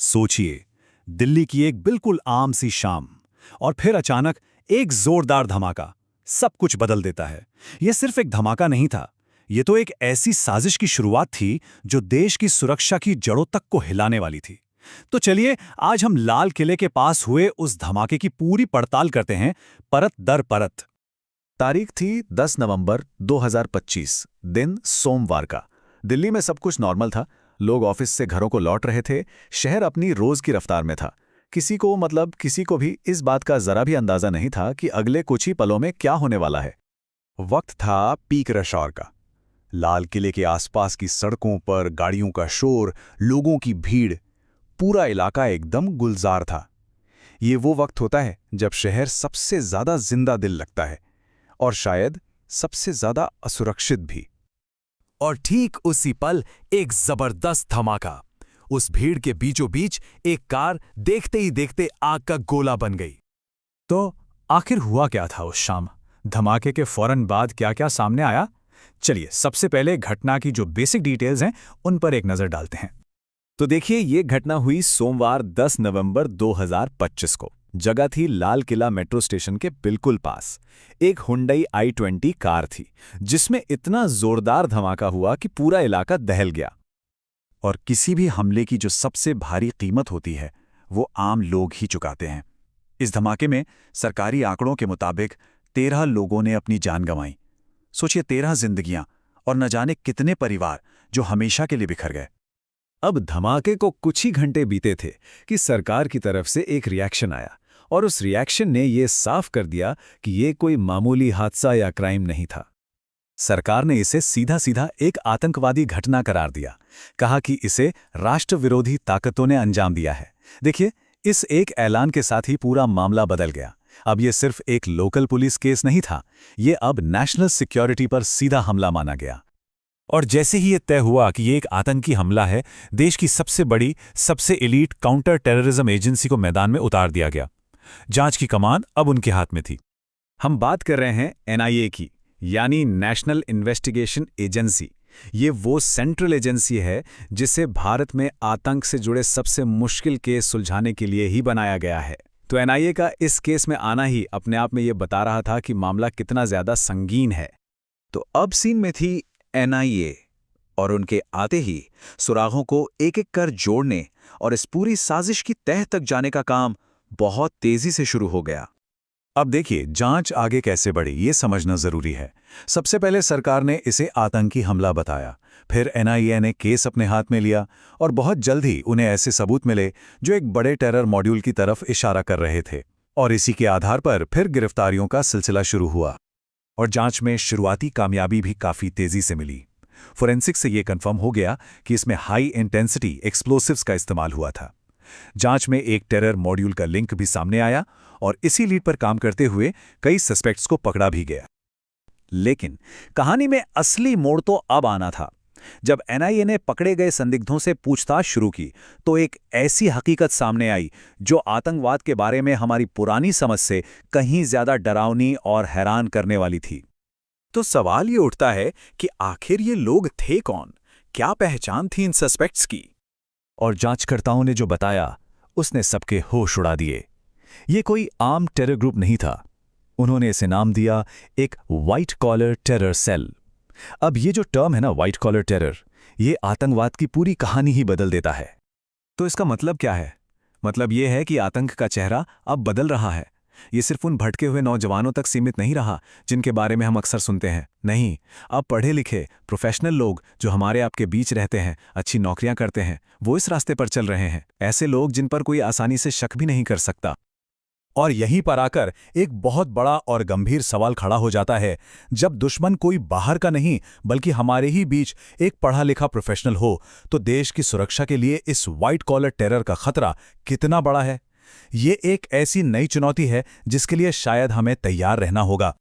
सोचिए, दिल्ली की एक बिल्कुल आम सी शाम और फिर अचानक एक जोरदार धमाका सब कुछ बदल देता है। यह सिर्फ एक धमाका नहीं था, यह तो एक ऐसी साजिश की शुरुआत थी जो देश की सुरक्षा की जड़ों तक को हिलाने वाली थी। तो चलिए आज हम लाल किले के पास हुए उस धमाके की पूरी पड़ताल करते हैं, परत दर परत। तारीख थी 10 नवंबर 2025, दिन सोमवार का। दिल्ली में सब कुछ नॉर्मल था। लोग ऑफिस से घरों को लौट रहे थे। शहर अपनी रोज की रफ्तार में था। किसी को भी इस बात का जरा भी अंदाजा नहीं था कि अगले कुछ ही पलों में क्या होने वाला है। वक्त था पीक रश आवर का। लाल किले के आसपास की सड़कों पर गाड़ियों का शोर, लोगों की भीड़, पूरा इलाका एकदम गुलजार था। ये वो वक्त होता है जब शहर सबसे ज्यादा जिंदा दिल लगता है और शायद सबसे ज्यादा असुरक्षित भी। और ठीक उसी पल एक जबरदस्त धमाका। उस भीड़ के बीचों बीच एक कार देखते ही देखते आग का गोला बन गई। तो आखिर हुआ क्या था उस शाम? धमाके के फौरन बाद क्या क्या सामने आया? चलिए सबसे पहले घटना की जो बेसिक डिटेल्स हैं उन पर एक नजर डालते हैं। तो देखिए, ये घटना हुई सोमवार 10 नवंबर 2025 को। जगह थी लाल किला मेट्रो स्टेशन के बिल्कुल पास। एक हुंडई i20 कार थी जिसमें इतना जोरदार धमाका हुआ कि पूरा इलाका दहल गया। और किसी भी हमले की जो सबसे भारी कीमत होती है वो आम लोग ही चुकाते हैं। इस धमाके में सरकारी आंकड़ों के मुताबिक 13 लोगों ने अपनी जान गंवाई। सोचिए, 13 जिंदगियां और न जाने कितने परिवार जो हमेशा के लिए बिखर गए। अब धमाके को कुछ ही घंटे बीते थे कि सरकार की तरफ से एक रिएक्शन आया और उस रिएक्शन ने ये साफ कर दिया कि ये कोई मामूली हादसा या क्राइम नहीं था। सरकार ने इसे सीधा सीधा एक आतंकवादी घटना करार दिया। कहा कि इसे राष्ट्र विरोधी ताकतों ने अंजाम दिया है। देखिए, इस एक ऐलान के साथ ही पूरा मामला बदल गया। अब ये सिर्फ एक लोकल पुलिस केस नहीं था, ये अब नेशनल सिक्योरिटी पर सीधा हमला माना गया। और जैसे ही ये तय हुआ कि ये एक आतंकी हमला है, देश की सबसे बड़ी, सबसे एलीट काउंटर टेररिज्म एजेंसी को मैदान में उतार दिया गया। जांच की कमान अब उनके हाथ में थी। हम बात कर रहे हैं एनआईए की, यानी नेशनल इन्वेस्टिगेशन एजेंसी। ये वो सेंट्रल एजेंसी है जिसे भारत में आतंक से जुड़े सबसे मुश्किल केस सुलझाने के लिए ही बनाया गया है। तो एनआईए का इस केस में आना ही अपने आप में ये बता रहा था कि मामला कितना ज्यादा संगीन है। तो अब सीन में थी एनआईए और उनके आते ही सुरागों को एक एक कर जोड़ने और इस पूरी साजिश की तह तक जाने का काम बहुत तेजी से शुरू हो गया। अब देखिए, जांच आगे कैसे बढ़ी ये समझना जरूरी है। सबसे पहले सरकार ने इसे आतंकी हमला बताया, फिर एनआईए ने केस अपने हाथ में लिया और बहुत जल्द ही उन्हें ऐसे सबूत मिले जो एक बड़े टेरर मॉड्यूल की तरफ इशारा कर रहे थे। और इसी के आधार पर फिर गिरफ्तारियों का सिलसिला शुरू हुआ और जांच में शुरुआती कामयाबी भी काफी तेजी से मिली। फोरेंसिक से ये कंफर्म हो गया कि इसमें हाई इंटेंसिटी एक्सप्लोसिव्स का इस्तेमाल हुआ था। जांच में एक टेरर मॉड्यूल का लिंक भी सामने आया और इसी लीड पर काम करते हुए कई सस्पेक्ट्स को पकड़ा भी गया। लेकिन कहानी में असली मोड़ तो अब आना था। जब एनआईए ने पकड़े गए संदिग्धों से पूछताछ शुरू की तो एक ऐसी हकीकत सामने आई जो आतंकवाद के बारे में हमारी पुरानी समझ से कहीं ज्यादा डरावनी और हैरान करने वाली थी। तो सवाल ये उठता है कि आखिर ये लोग थे कौन? क्या पहचान थी इन सस्पेक्ट्स की? और जांचकर्ताओं ने जो बताया उसने सबके होश उड़ा दिए। ये कोई आम टेरर ग्रुप नहीं था। उन्होंने इसे नाम दिया एक व्हाइट कॉलर टेरर सेल। अब ये जो टर्म है ना, व्हाइट कॉलर टेरर, ये आतंकवाद की पूरी कहानी ही बदल देता है। तो इसका मतलब क्या है? मतलब ये है कि आतंक का चेहरा अब बदल रहा है। ये सिर्फ उन भटके हुए नौजवानों तक सीमित नहीं रहा जिनके बारे में हम अक्सर सुनते हैं। नहीं, अब पढ़े लिखे प्रोफेशनल लोग जो हमारे आपके बीच रहते हैं, अच्छी नौकरियां करते हैं, वो इस रास्ते पर चल रहे हैं। ऐसे लोग जिन पर कोई आसानी से शक भी नहीं कर सकता। और यहीं पर आकर एक बहुत बड़ा और गंभीर सवाल खड़ा हो जाता है। जब दुश्मन कोई बाहर का नहीं बल्कि हमारे ही बीच एक पढ़ा लिखा प्रोफेशनल हो, तो देश की सुरक्षा के लिए इस व्हाइट कॉलर टेरर का खतरा कितना बड़ा है। ये एक ऐसी नई चुनौती है जिसके लिए शायद हमें तैयार रहना होगा।